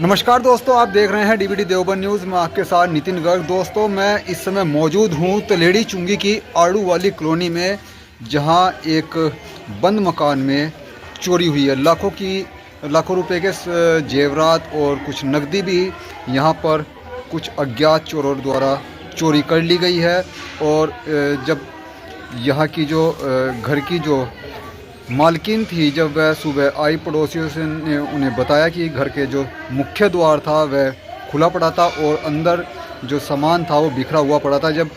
नमस्कार दोस्तों, आप देख रहे हैं डीबीडी देवबंद न्यूज़ में आपके साथ नितिन गर्ग। दोस्तों, मैं इस समय मौजूद हूं तलेड़ी चुंगी की आड़ू वाली कॉलोनी में, जहां एक बंद मकान में चोरी हुई है। लाखों रुपए के जेवरात और कुछ नकदी भी यहां पर कुछ अज्ञात चोरों द्वारा चोरी कर ली गई है। और जब यहाँ की जो घर की जो मालकिन थी, जब वह सुबह आई, पड़ोसियों से ने उन्हें बताया कि घर के जो मुख्य द्वार था वह खुला पड़ा था और अंदर जो सामान था वो बिखरा हुआ पड़ा था। जब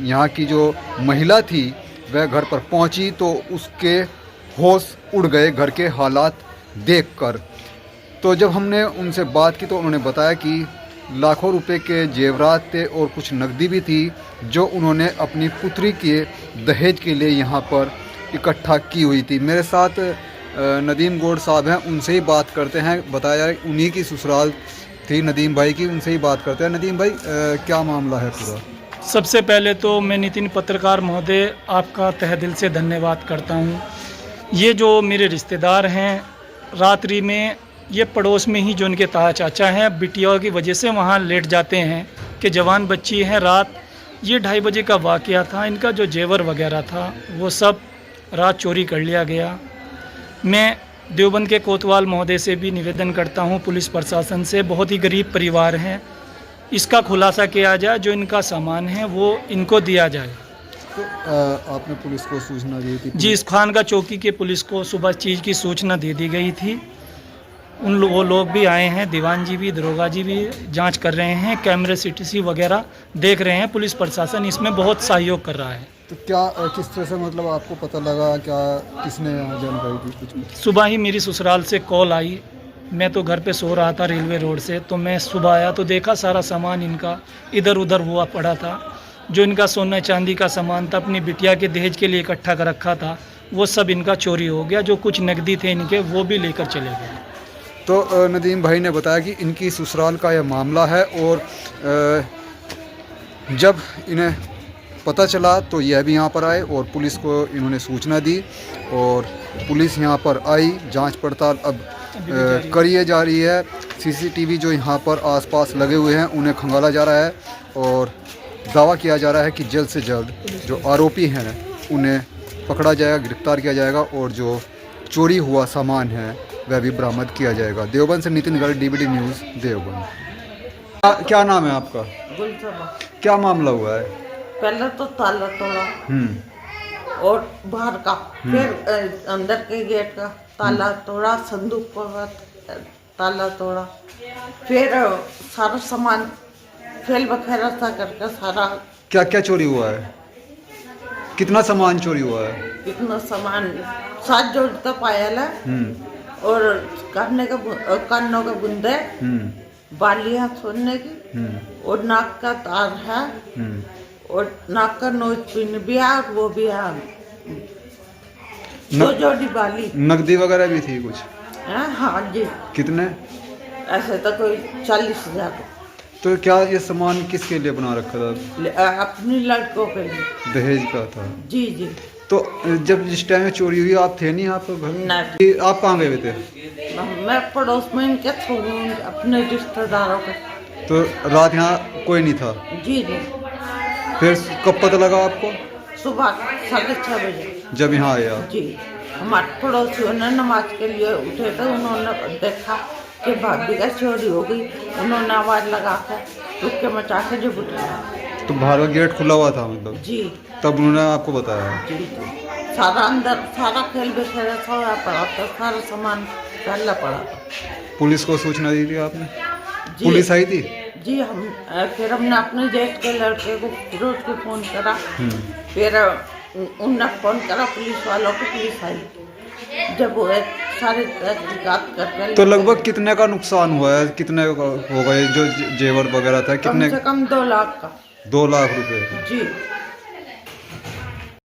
यहाँ की जो महिला थी वह घर पर पहुँची तो उसके होश उड़ गए घर के हालात देखकर। तो जब हमने उनसे बात की तो उन्होंने बताया कि लाखों रुपए के जेवरात थे और कुछ नकदी भी थी जो उन्होंने अपनी पुत्री के दहेज के लिए यहाँ पर इकट्ठा की हुई थी। मेरे साथ नदीम गौड़ साहब हैं, उनसे ही बात करते हैं। बताया जा रहा है उन्हीं की ससुराल थी नदीम भाई की, उनसे ही बात करते हैं। नदीम भाई, क्या मामला है पूरा? सबसे पहले तो मैं नितिन पत्रकार महोदय आपका तहे दिल से धन्यवाद करता हूं। ये जो मेरे रिश्तेदार हैं, रात्रि में ये पड़ोस में ही जो उनके ताया चाचा हैं, बिटिया की वजह से वहाँ लेट जाते हैं कि जवान बच्ची हैं। रात ये 2:30 बजे का वाक़या था। इनका जो जेवर वगैरह था वो सब रात चोरी कर लिया गया। मैं देवबंद के कोतवाल महोदय से भी निवेदन करता हूं, पुलिस प्रशासन से, बहुत ही गरीब परिवार हैं, इसका खुलासा किया जाए, जो इनका सामान है वो इनको दिया जाए। तो आपने पुलिस को सूचना दी थी? जी, इस खानका चौकी के पुलिस को सुबह चीज़ की सूचना दे दी गई थी। वो लोग भी आए हैं, दीवान जी भी, दरोगा जी भी जांच कर रहे हैं, कैमरे सीसीटीवी वगैरह देख रहे हैं। पुलिस प्रशासन इसमें बहुत सहयोग कर रहा है। तो क्या किस तरह से मतलब आपको पता लगा, क्या किसने जानकारी दी कुछ? सुबह ही मेरी ससुराल से कॉल आई। मैं तो घर पे सो रहा था रेलवे रोड से, तो मैं सुबह आया तो देखा सारा सामान इनका इधर उधर हुआ पड़ा था। जो इनका सोना चांदी का सामान था, अपनी बिटिया के दहेज के लिए इकट्ठा कर रखा था, वो सब इनका चोरी हो गया। जो कुछ नकदी थे इनके वो भी लेकर चले गए। तो नदीम भाई ने बताया कि इनकी ससुराल का यह मामला है और जब इन्हें पता चला तो यह भी यहाँ पर आए और पुलिस को इन्होंने सूचना दी और पुलिस यहाँ पर आई। जांच पड़ताल अब करी जा रही है। सीसीटीवी जो यहाँ पर आसपास लगे हुए हैं उन्हें खंगाला जा रहा है और दावा किया जा रहा है कि जल्द से जल्द जो आरोपी हैं उन्हें पकड़ा जाएगा, गिरफ्तार किया जाएगा और जो चोरी हुआ सामान है वह भी बरामद किया जाएगा। देवबंद से नितिन गर्ग, डीबीडी न्यूज़ देवबंद। क्या नाम है आपका? क्या मामला हुआ है? पहले तो ताला तोड़ा और बाहर का, फिर अंदर के गेट का ताला तोड़ा, संदूक का ताला तोड़ा, फिर सारा सामान फेल बखेरा सा करके सारा। क्या क्या चोरी हुआ है? कितना सामान चोरी हुआ है? इतना सामान 7 जोड़ का पायल है और कानों का बुंदे, बालियां सोने की और नाक का तार है और नाक का नोज पिन भी है और वो भी है। 2 जोड़ी बाली। नकदी वगैरह भी थी कुछ? हाँ जी। कितने? ऐसे तो कोई 40,000। तो क्या ये सामान किसके लिए बना रखा था? अपनी लड़कों के लिए। दहेज का था? जी जी। तो जब जिस टाइम में चोरी हुई आप थे नहीं यहाँ पर घर? नहीं। आप कहाँ गए हुए थे? मैं पड़ोस में इनके अपने रिश्तेदारों के। तो रात यहाँ कोई नहीं था? जी जी। फिर कब पता लगा आपको? सुबह 6:30 बजे जब यहाँ आए आप? जी। हमारे पड़ोसियों ने नमाज के लिए उठे थे, उन्होंने देखा कि भाभी का चोरी हो गई। उन्होंने आवाज़ लगा कर रुक के मचा के जब उठाया तो बाहर का गेट खुला हुआ था मतलब? जी। तब उन्होंने आपको बताया? जी जी। सारा अंदर सारा खेल बिखेरा था, पड़ा था, सारा सामान फैला पड़ा था। पुलिस को सूचना दी थी आपने? जी। पुलिस आई थी? जी। फिर हमने अपने जेठ के लड़के को फिरोज को फ़ोन करा, फिर उनने फ़ोन करा पुलिस वालों को, पुलिस आई। जब वो सारे तहकीकात करके। तो लगभग कितने का नुकसान हुआ है? कितने हो गए जो जेवर वगैरह था? कितने? कम से कम 2 लाख का। 2 लाख रुपए? जी।